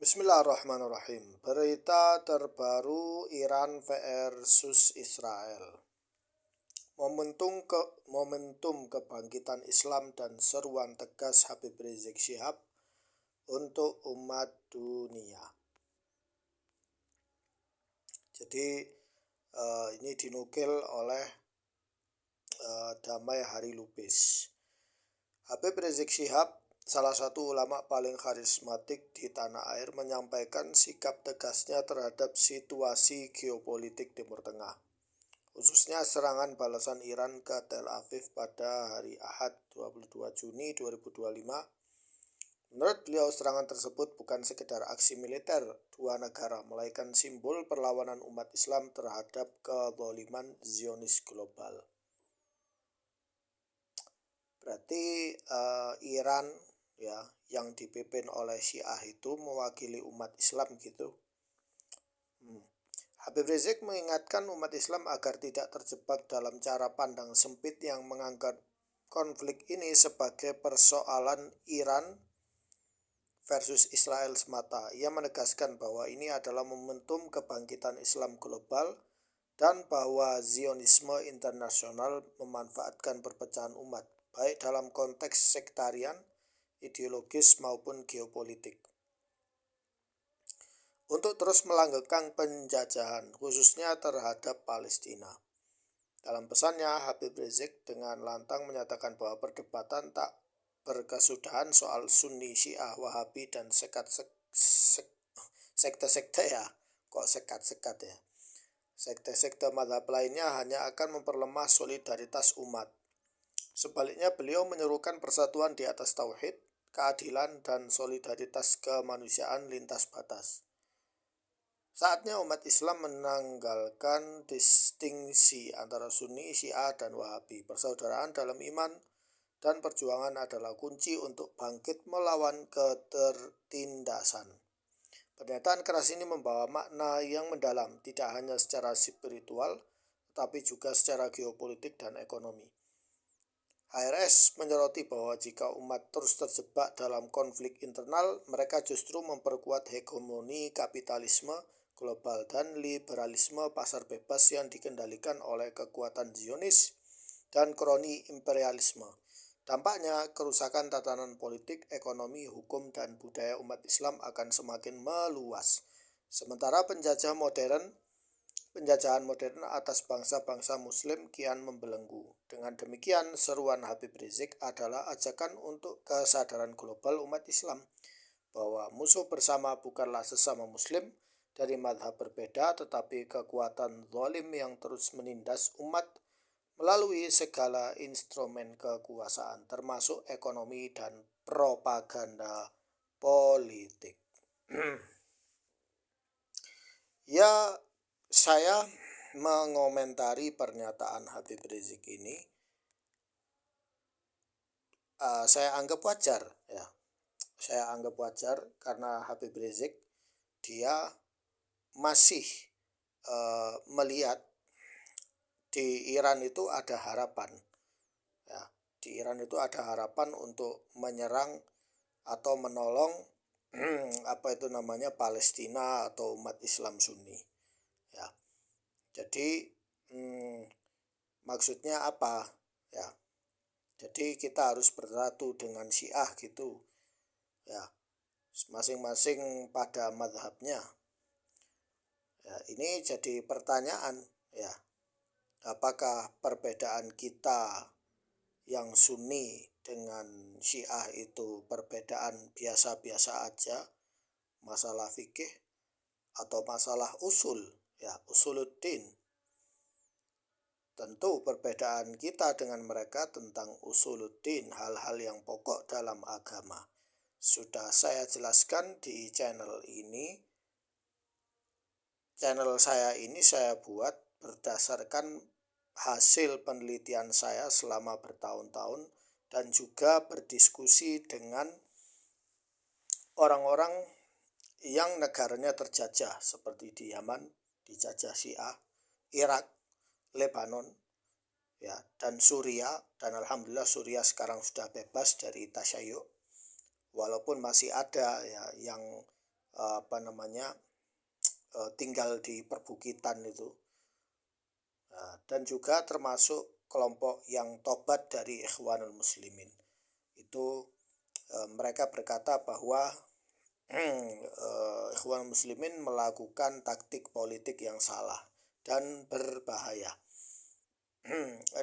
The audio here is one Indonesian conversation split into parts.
Bismillahirrahmanirrahim. Berita terbaru Iran versus Israel. Momentum kebangkitan Islam dan seruan tegas Habib Rizik Syihab untuk umat dunia. Jadi ini dinukil oleh Damai Hari Lubis. Habib Rizik Syihab, salah satu ulama paling karismatik di tanah air, menyampaikan sikap tegasnya terhadap situasi geopolitik Timur Tengah, khususnya serangan balasan Iran ke Tel Aviv pada hari Ahad 22 Juni 2025. Menurut beliau, serangan tersebut bukan sekedar aksi militer dua negara, melainkan simbol perlawanan umat Islam terhadap kezaliman Zionis global. Berarti Iran ya yang dipimpin oleh Syiah itu mewakili umat Islam gitu. Habib Rizik mengingatkan umat Islam agar tidak terjebak dalam cara pandang sempit yang menganggap konflik ini sebagai persoalan Iran versus Israel semata. Ia menegaskan bahwa ini adalah momentum kebangkitan Islam global dan bahwa Zionisme internasional memanfaatkan perpecahan umat, baik dalam konteks sektarian, ideologis maupun geopolitik, untuk terus melanggengkan penjajahan, khususnya terhadap Palestina. Dalam pesannya, Habib Rizik dengan lantang menyatakan bahwa perdebatan tak berkesudahan soal Sunni, Syiah, Wahabi, dan sekte-sekte ya. Kok sekat-sekat ya? Sekte-sekte mazhab lainnya hanya akan memperlemah solidaritas umat. Sebaliknya, beliau menyerukan persatuan di atas tauhid, keadilan, dan solidaritas kemanusiaan lintas batas. Saatnya umat Islam menanggalkan distingsi antara Sunni, Syiah, dan Wahabi. Persaudaraan dalam iman dan perjuangan adalah kunci untuk bangkit melawan ketertindasan. Pernyataan keras ini membawa makna yang mendalam, tidak hanya secara spiritual, tetapi juga secara geopolitik dan ekonomi. HRS menyoroti bahwa jika umat terus terjebak dalam konflik internal, mereka justru memperkuat hegemoni kapitalisme global dan liberalisme pasar bebas yang dikendalikan oleh kekuatan Zionis dan kroni imperialisme. Dampaknya, kerusakan tatanan politik, ekonomi, hukum, dan budaya umat Islam akan semakin meluas. Sementara penjajahan modern atas bangsa-bangsa Muslim kian membelenggu. Dengan demikian, seruan Habib Rizik adalah ajakan untuk kesadaran global umat Islam bahwa musuh bersama bukanlah sesama Muslim dari mazhab berbeda, tetapi kekuatan zalim yang terus menindas umat melalui segala instrumen kekuasaan, termasuk ekonomi dan propaganda politik. Ya, saya mengomentari pernyataan Habib Rizik ini, saya anggap wajar ya. Saya anggap wajar karena Habib Rizik dia masih melihat di Iran itu ada harapan ya. Di Iran itu ada harapan untuk menyerang atau menolong Palestina atau umat Islam Sunni ya. Jadi maksudnya apa ya? Jadi kita harus bersatu dengan Syiah gitu ya, masing-masing pada mazhabnya ya. Ini jadi pertanyaan ya, apakah perbedaan kita yang Sunni dengan Syiah itu perbedaan biasa-biasa aja, masalah fikih atau masalah usul ya, usuluddin. Tentu perbedaan kita dengan mereka tentang usuluddin, hal-hal yang pokok dalam agama. Sudah saya jelaskan di channel ini. Channel saya ini saya buat berdasarkan hasil penelitian saya selama bertahun-tahun dan juga berdiskusi dengan orang-orang yang negaranya terjajah seperti di Yaman, dijajah Syiah, Irak, Lebanon, ya, dan Suriah. Dan alhamdulillah Suriah sekarang sudah bebas dari tasyayyu, walaupun masih ada ya yang tinggal di perbukitan itu. Dan juga termasuk kelompok yang tobat dari Ikhwanul Muslimin. Itu mereka berkata bahwa Ikhwanul Muslimin melakukan taktik politik yang salah dan berbahaya.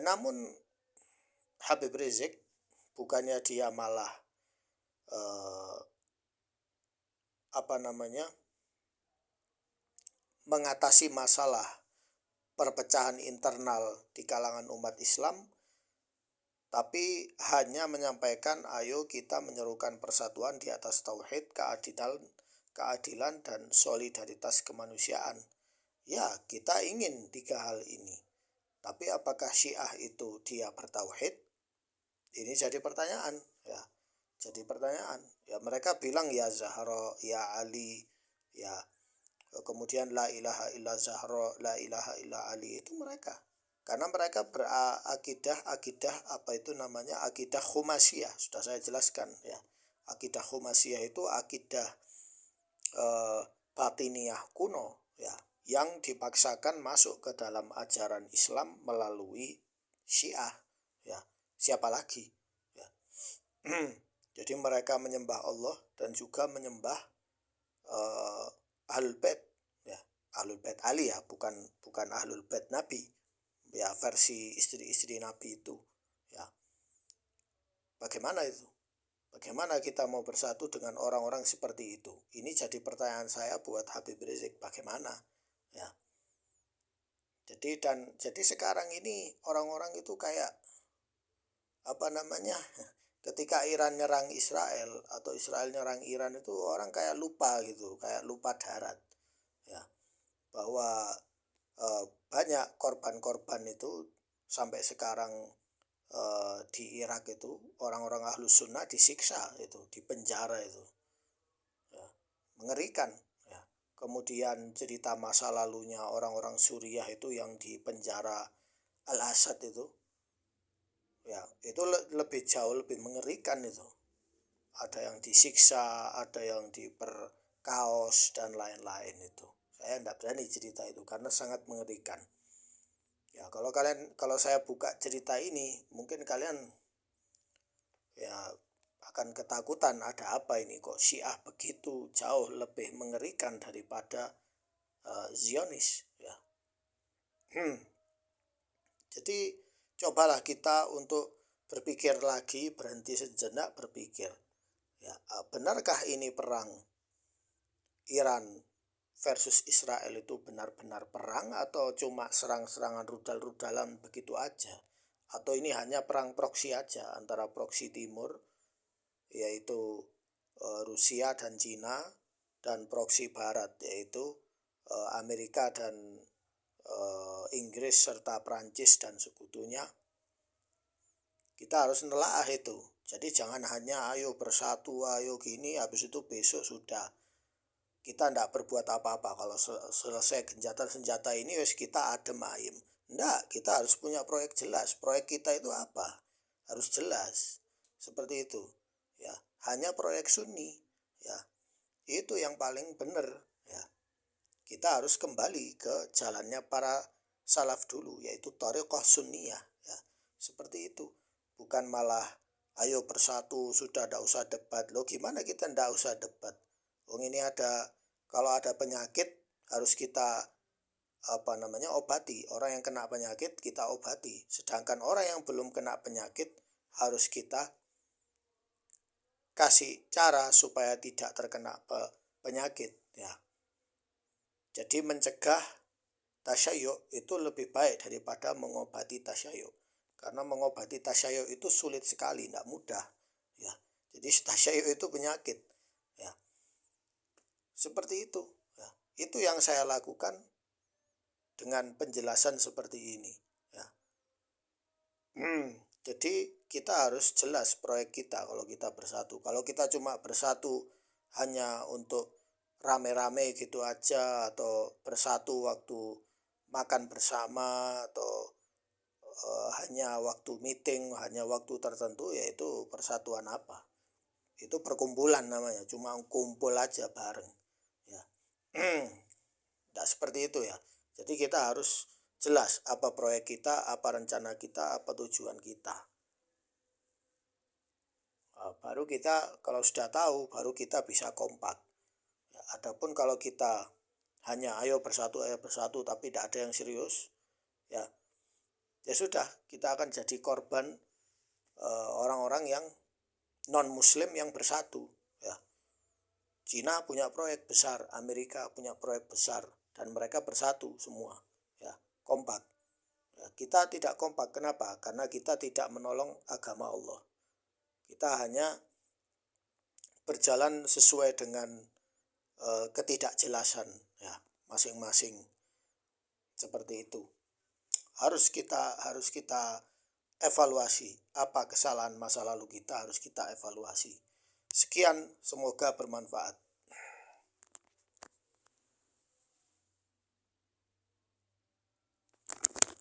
Namun Habib Rizik bukannya dia malah mengatasi masalah perpecahan internal di kalangan umat Islam, tapi hanya menyampaikan ayo kita menyerukan persatuan di atas tauhid, keadilan dan solidaritas kemanusiaan. Ya, kita ingin 3 hal ini. Tapi apakah Syiah itu dia bertauhid? Ini jadi pertanyaan, ya. Jadi pertanyaan. Ya, mereka bilang ya Zahra, ya Ali, ya. Kemudian la ilaha illa Zahra, la ilaha illa Ali, itu mereka. Karena mereka berakidah akidah Khumasiyah. Sudah saya jelaskan, ya. Akidah Khumasiyah itu akidah batiniyah kuno, ya, yang dipaksakan masuk ke dalam ajaran Islam melalui Syiah, ya. Siapa lagi, ya. Jadi mereka menyembah Allah dan juga menyembah Ahlul Bait, ya. Ahlul Bait Ali, ya, bukan Ahlul Bait Nabi, ya, versi istri-istri Nabi itu, ya. Bagaimana itu? Bagaimana kita mau bersatu dengan orang-orang seperti itu? Ini jadi pertanyaan saya buat Habib Rizik, bagaimana? Ya. Jadi sekarang ini orang-orang itu kayak ketika Iran nyerang Israel atau Israel nyerang Iran, itu orang kayak lupa gitu, kayak lupa darat, ya, bahwa banyak korban-korban itu sampai sekarang di Irak itu orang-orang Ahlus Sunnah disiksa, itu dipenjara itu, ya, mengerikan, ya. Kemudian cerita masa lalunya orang-orang Suriah itu yang dipenjara Al-Assad itu, ya, itu lebih mengerikan itu. Ada yang disiksa, ada yang diperkaos dan lain-lain itu. Saya tidak berani cerita itu karena sangat mengerikan. Ya, kalau saya buka cerita ini, mungkin kalian ya akan ketakutan, ada apa ini, kok Syiah begitu jauh lebih mengerikan daripada Zionis, ya. Jadi cobalah kita untuk berpikir lagi, berhenti sejenak berpikir, ya, benarkah ini perang Iran versus Israel itu benar-benar perang atau cuma serang-serangan rudal-rudalan begitu aja? Atau ini hanya perang proksi aja antara proksi timur, yaitu Rusia dan Cina, dan proksi barat, yaitu Amerika dan Inggris serta Prancis dan sekutunya. Kita harus nelaah itu. Jadi jangan hanya ayo bersatu, ayo gini, habis itu besok sudah kita tidak berbuat apa-apa. Kalau selesai gencatan senjata ini, wes kita adem ayem. Enggak, kita harus punya proyek jelas. Proyek kita itu apa? Harus jelas. Seperti itu. Ya, hanya proyek Sunni, ya. Itu yang paling benar, ya. Kita harus kembali ke jalannya para salaf dulu, yaitu thariqah sunniyah, ya. Seperti itu. Bukan malah ayo bersatu, sudah tidak usah debat. Loh, gimana kita tidak usah debat? Ini kalau ada penyakit harus kita obati. Orang yang kena penyakit kita obati. Sedangkan orang yang belum kena penyakit harus kita kasih cara supaya tidak terkena penyakit, ya. Jadi mencegah tasyayyu itu lebih baik daripada mengobati tasyayyu. Karena mengobati tasyayyu itu sulit sekali, tidak mudah, ya. Jadi tasyayyu itu penyakit, ya. Seperti itu, ya. Itu yang saya lakukan dengan penjelasan seperti ini, ya. Jadi kita harus jelas proyek kita kalau kita bersatu. Kalau kita cuma bersatu hanya untuk rame-rame gitu aja, atau bersatu waktu makan bersama, atau hanya waktu meeting, hanya waktu tertentu, yaitu persatuan apa? Itu perkumpulan namanya, cuma kumpul aja bareng. Tidak seperti itu ya. Jadi kita harus jelas apa proyek kita, apa rencana kita, apa tujuan kita. Baru kita kalau sudah tahu, baru kita bisa kompak. Ya, adapun kalau kita hanya ayo bersatu tapi tidak ada yang serius, ya ya sudah, kita akan jadi korban orang-orang yang non muslim yang bersatu, ya. Cina punya proyek besar, Amerika punya proyek besar, dan mereka bersatu semua, ya, kompak. Ya, kita tidak kompak, kenapa? Karena kita tidak menolong agama Allah. Kita hanya berjalan sesuai dengan ketidakjelasan, ya, masing-masing, seperti itu. Harus kita evaluasi apa kesalahan masa lalu kita, harus kita evaluasi. Sekian, semoga bermanfaat.